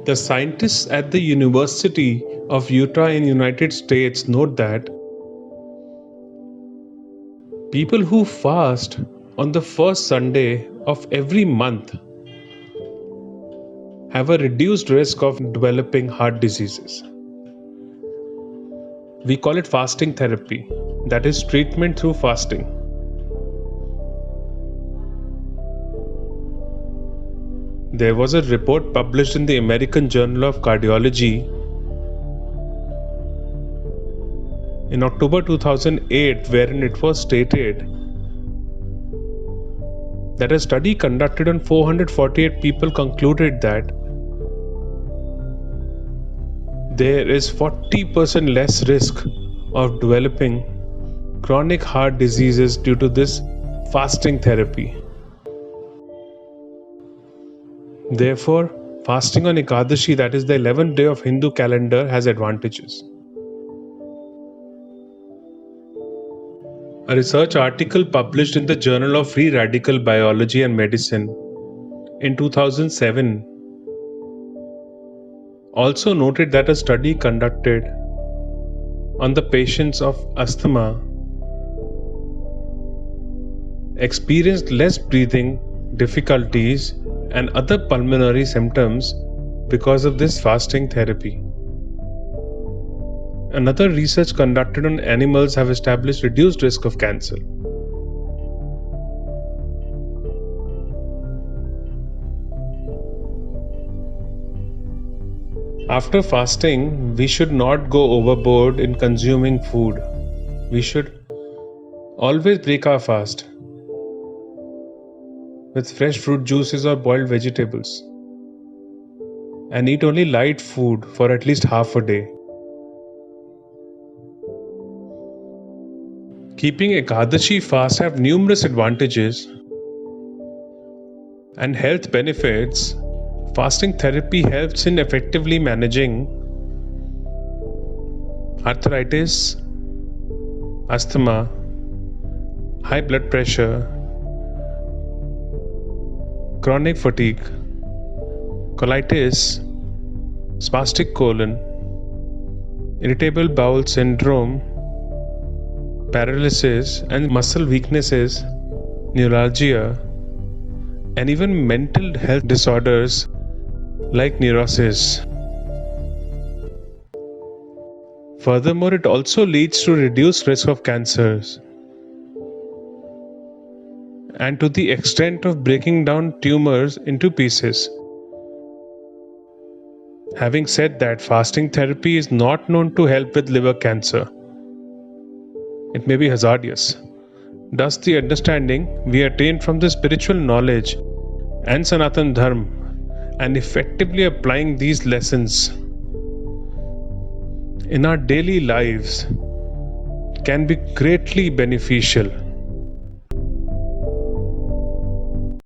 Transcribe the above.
The scientists at the University of Utah in United States note that people who fast on the first Sunday of every month have a reduced risk of developing heart diseases. We call it fasting therapy, that is, treatment through fasting. There was a report published in the American Journal of Cardiology in October 2008, wherein it was stated that a study conducted on 448 people concluded that there is 40% less risk of developing chronic heart diseases due to this fasting therapy. Therefore, fasting on Ekadashi, that is the 11th day of Hindu calendar, has advantages. A research article published in the Journal of Free Radical Biology and Medicine in 2007 also noted that a study conducted on the patients of asthma experienced less breathing difficulties and other pulmonary symptoms because of this fasting therapy. Another research conducted on animals have established reduced risk of cancer. After fasting, we should not go overboard in consuming food. We should always break our fast with fresh fruit juices or boiled vegetables and eat only light food for at least half a day. Keeping Ekadashi fast have numerous advantages and health benefits. Fasting therapy helps in effectively managing arthritis, asthma, high blood pressure, chronic fatigue, colitis, spastic colon, irritable bowel syndrome, paralysis and muscle weaknesses, neuralgia, and even mental health disorders like neurosis. Furthermore, it also leads to reduced risk of cancers and to the extent of breaking down tumors into pieces. Having said that, fasting therapy is not known to help with liver cancer. It may be hazardous. Thus, the understanding we attain from the spiritual knowledge and Sanatan Dharma and effectively applying these lessons in our daily lives can be greatly beneficial.